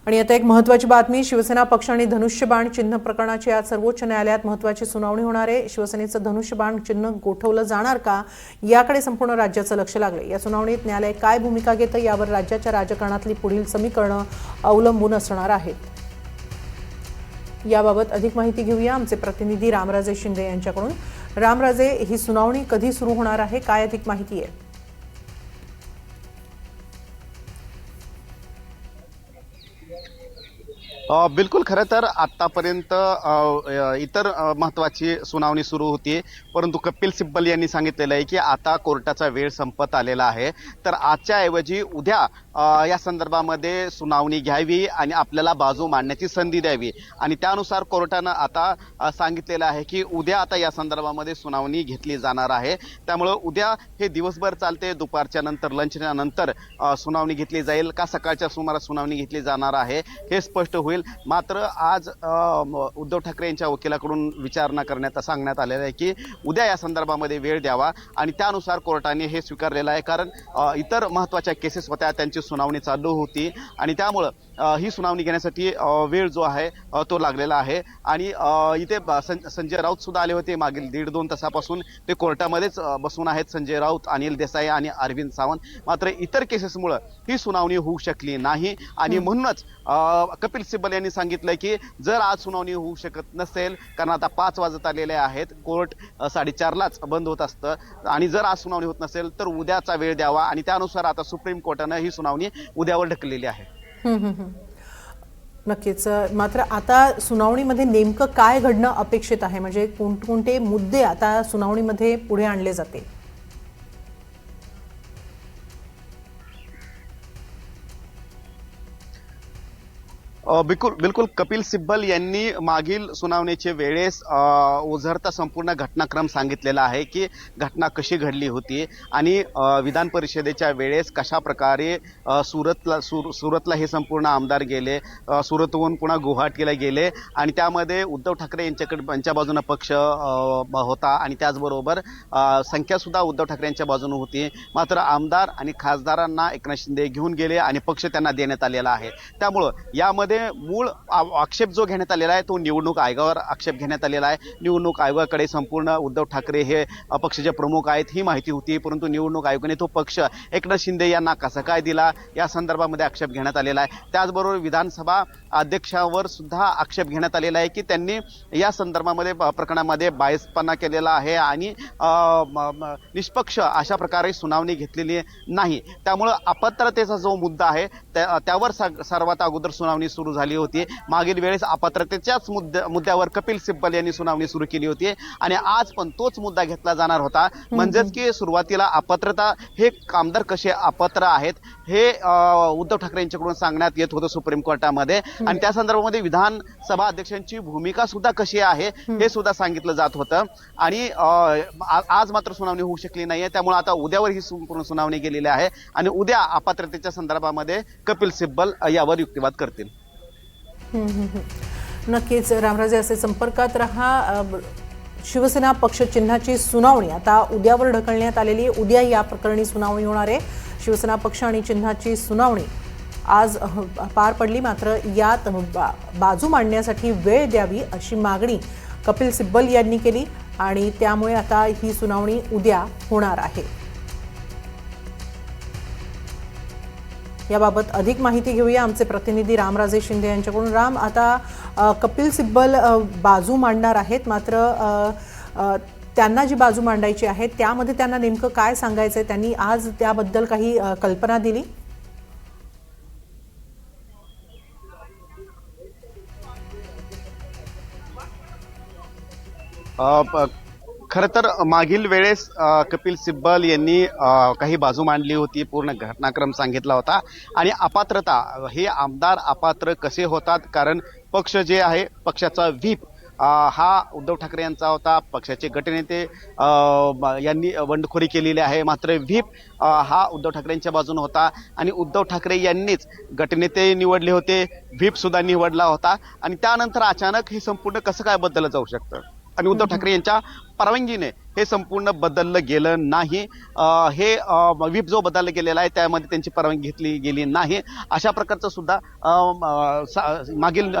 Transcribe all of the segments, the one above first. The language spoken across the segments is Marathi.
आणि आता एक महत्त्वाची बातमी, शिवसेना पक्ष आणि धनुष्यबाण चिन्ह प्रकरणाची आज सर्वोच्च न्यायालयात महत्त्वाची सुनावणी होणार आहे। शिवसेनेचं धनुष्यबाण चिन्ह गोठवलं जाणार का याकडे संपूर्ण राज्याचं लक्ष लागले। या सुनावणीत न्यायालय काय भूमिका घेतं यावर राज्याच्या राजकारणातली पुढील समीकरणं अवलंबून असणार आहेत। याबाबत अधिक माहिती घेऊया आमचे प्रतिनिधी रामराजे शिंदे यांच्याकडून। रामराजे, ही सुनावणी कधी सुरू होणार आहे, काय अधिक माहिती आहे? बिलकुल, खरं तर आतापर्यंत इतर महत्त्वाची सुनावणी सुरू होती, परंतु कपिल सिब्बल यांनी सांगितलेलं आहे की आता कोर्टाचा वेळ संपत आलेला आहे, तर आजच्या ऐवजी उद्या या संदर्भामध्ये सुनावणी घ्यावी आणि आपल्याला बाजू मांडण्याची संधी द्यावी। आणि त्यानुसार कोर्टानं आता सांगितलेलं आहे की उद्या आता या संदर्भामध्ये सुनावणी घेतली जाणार आहे। त्यामुळे उद्या हे दिवसभर चालते, दुपारच्या नंतर लंचच्या नंतर सुनावणी घेतली जाईल का सकाळच्या सुमारास सुनावणी घेतली जाणार आहे हे स्पष्ट होईल। मात्र आज उद्धव ठाकरे यांच्या वकिलाकडून विचारणा करण्यात सांगण्यात आलेलं आहे की उद्या या संदर्भामध्ये वेळ द्यावा आणि त्यानुसार कोर्टाने हे स्वीकारलेलं आहे, कारण इतर महत्त्वाच्या केसेस होत्या, त्यांची सुनावणी चालू होती आणि त्यामुळं ही सुनावणी घेण्यासाठी वेळ जो आहे तो लागलेला आहे। आणि इथे संजय राऊत सुद्धा आले होते, मागील 1.5-2 तासापासून ते कोर्टामध्येच बसून आहेत, संजय राऊत, अनिल देसाई आणि अरविंद सावंत। मात्र इतर केसेसमुळे ही सुनावणी होऊ शकली नाही आणि म्हणूनच कपिल सिब्बल यांनी सांगितलं की जर आज सुनावणी होऊ शकत नसेल, कारण आता 5 वाजत आलेले आहेत, कोर्ट 4:30लाच बंद होत असतं, आणि जर आज सुनावणी होत नसेल तर उद्याचा वेळ द्यावा आणि त्यानुसार आता सुप्रीम कोर्टानं ही सुनावणी उद्यावर ढकललेली आहे। नक्कीच, मात्र आता सुनावणीमध्ये नेमकं काय घडणं अपेक्षित आहे, म्हणजे कोणकोणते मुद्दे आता सुनावणीमध्ये पुढे आणले जातील? बिलकुल कपिल सिब्बल यांनी मागील सुनावणीच्या वेळेस ओझरता संपूर्ण घटनाक्रम सांगितलेला आहे की घटना कशी घडली होती आणि विधान परिषदेच्या वेळेस कशा प्रकारे सुरतला हे संपूर्ण आमदार गेले, सुरतहून पुन्हा गुवाहाटीला गेले आणि त्यामध्ये उद्धव ठाकरे यांच्या बाजूने पक्ष होता आणि त्याचबरोबर संख्या सुद्धा उद्धव ठाकरे यांच्या बाजूने होती। मात्र आमदार आणि खासदारांना एकनाथ शिंदे घेऊन गेले आणि पक्ष त्यांना देण्यात आलेला आहे। त्यामुळं यामध्ये मूळ आक्षेप जो घेण्यात आलेला आहे तो निवडणूक आयोगावर आक्षेप घेण्यात आलेला आहे। निवडणूक आयोगाकडे संपूर्ण उद्धव ठाकरे हे पक्षाचे प्रमुख आहेत ही माहिती होती, परंतु निवडणूक आयोगाने तो पक्ष एकनाथ शिंदे यांना कसा काय दिला या संदर्भामध्ये आक्षेप घेण्यात आलेला आहे। त्याचबरोबर विधानसभा अध्यक्षावर सुद्धा आक्षेप घेण्यात आलेला आहे की त्यांनी या संदर्भामध्ये प्रकरणामध्ये बायसपणा केलेला आहे आणि निष्पक्ष अशा प्रकारे सुनावणी घेतलेली नाही। त्यामुळे अपात्रतेचा जो मुद्दा आहे त्यावर सर्वात अगोदर सुनावणी सुरू झाली होती। मागील वेळेस अपात्रतेच्याच मुद्द्यावर कपिल सिब्बल यांनी सुनावणी सुरू केली होती आणि आज पण तोच मुद्दा घेतला जाणार होता। म्हणजेच की सुरुवातीला अपात्रता, हे आमदार कसे अपात्र आहेत हे उद्धव ठाकरे यांच्याकडून सांगण्यात येत होतं सुप्रीम कोर्टामध्ये आणि त्या संदर्भामध्ये विधानसभा अध्यक्षांची भूमिका सुद्धा कशी आहे हे सुद्धा सांगितलं जात होतं आणि आज मात्र सुनावणी होऊ शकली नाहीये। त्यामुळे आता उद्यावर ही संपूर्ण सुनावणी गेलेली आहे आणि उद्या अपात्रतेच्या संदर्भामध्ये कपिल सिब्बल यावर युक्तिवाद करतील। नक्कीच रामराजे, असे संपर्कात रहा। शिवसेना पक्ष चिन्हाची सुनावणी आता उद्यावर ढकलण्यात आलेली आहे। उद्या या प्रकरणी सुनावणी होणार आहे। शिवसेना पक्ष आणि चिन्हाची सुनावणी आज पार पडली, मात्र यात बाजू मांडण्यासाठी वेळ द्यावी अशी मागणी कपिल सिब्बल यांनी केली आणि त्यामुळे आता ही सुनावणी उद्या होणार आहे। याबाबत अधिक माहिती घेऊया आमचे प्रतिनिधी रामराजे शिंदे यांच्याकडून। राम, आता कपिल सिब्बल बाजू मांडणार आहेत, मात्र त्यांना जी बाजू मांडायची आहे त्यामध्ये त्यांना नेमकं काय सांगायचंय, त्यांनी आज त्याबद्दल काही कल्पना दिली? खरं तर मागील वेळेस कपिल सिब्बल यांनी काही बाजू मांडली होती, पूर्ण घटनाक्रम सांगितला होता आणि अपात्रता, हे आमदार अपात्र कसे होतात, कारण पक्ष जे आहे पक्षाचा व्हीप हा उद्धव ठाकरे यांचा होता, पक्षाचे गटनेते यांनी बंडखोरी केलेली आहे, मात्र व्हीप हा उद्धव ठाकरे यांच्या बाजूने होता आणि उद्धव ठाकरे यांनीच गटनेते निवडले होते, व्हीप सुद्धा निवडला होता आणि त्यानंतर अचानक हे संपूर्ण कसं काय बदललं जाऊ शकतं? आणि उद्धव ठाकरे यांच्या परवानगीने हे संपूर्ण बदललं गेलं नाही. हे व्हीप जो बदलला गेलेला आहे त्यामध्ये त्यांची परवानगी घेतली गेली नाही, अशा प्रकारचं सुद्धा मागील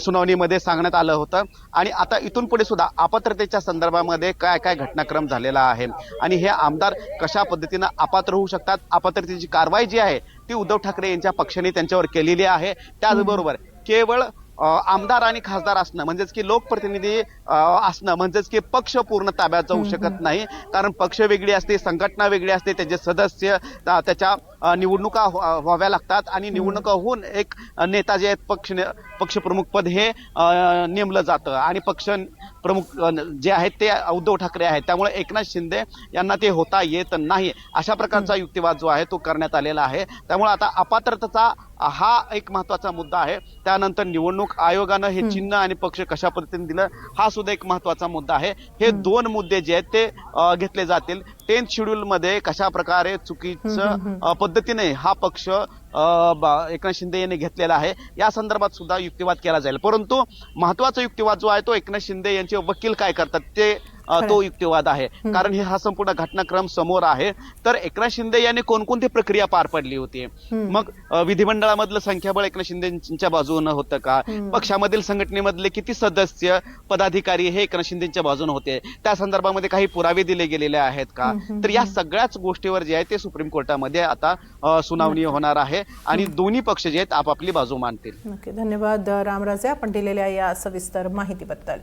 सुनावणीमध्ये सांगण्यात आलं होतं. आणि आता इथून पुढे सुद्धा अपात्रतेच्या संदर्भामध्ये काय काय घटनाक्रम झालेला आहे आणि हे आमदार कशा पद्धतीनं अपात्र होऊ शकतात, अपात्रतेची कारवाई जी आहे ती उद्धव ठाकरे यांच्या पक्षाने त्यांच्यावर केलेली आहे. त्याचबरोबर केवळ आमदार आणि खासदार असणं म्हणजेच की लोकप्रतिनिधी असणं म्हणजेच की पक्ष पूर्ण ताब्यात जाऊ शकत नाही, कारण पक्ष वेगळी असते, संघटना वेगळी असते, त्याचे सदस्य त्याच्या निवडणुका व्हाव्या लागतात आणि निवडणुका होऊन एक नेता जे आहेत पक्षप्रमुख पद हे नेमलं जातं आणि पक्ष प्रमुख जे आहेत ते उद्धव ठाकरे आहेत. त्यामुळे एकनाथ शिंदे यांना ते होता येत नाही, अशा प्रकारचा युक्तिवाद जो आहे तो करण्यात आलेला आहे. त्यामुळे आता अपात्रतेचा हा एक महत्वाचा मुद्दा आहे. त्यानंतर निवडणूक आयोगानं हे चिन्ह आणि पक्ष कशा पद्धतीने दिलं हा सुद्धा एक महत्वाचा मुद्दा आहे. हे दोन मुद्दे जे आहेत ते घेतले जातील. 10th शेड्यूल मध्ये कशा प्रकारे चुकीचं पद्धतीने हा पक्ष एकनाथ शिंदे यांनी घेतलेला आहे या संदर्भात सुद्धा युक्तिवाद केला जाईल. परंतु महत्वाचा युक्तिवाद जो आहे तो एकनाथ शिंदे यांचे वकील काय करतात ते तो युक्तिवाद आहे, कारण हे हा संपूर्ण घटनाक्रम समोर आहे. तर एकनाथ शिंदे यांनी कोणकोणती प्रक्रिया पार पडली होती, मग विधिमंडळामधलं संख्याबळ एकनाथ शिंदेच्या बाजूने होतं का, पक्षामधील संघटनेमधले किती सदस्य पदाधिकारी हे एकनाथ शिंदेच्या बाजूने होते, त्या संदर्भामध्ये काही पुरावे दिले गेलेले आहेत का. तर या सगळ्याच गोष्टीवर जे आहे ते सुप्रीम कोर्टामध्ये आता सुनावणी होणार आहे आणि दोन्ही पक्ष जे आहेत आपापली बाजू मांडतील. धन्यवाद रामराजे आपण दिलेल्या या सविस्तर माहितीबद्दल.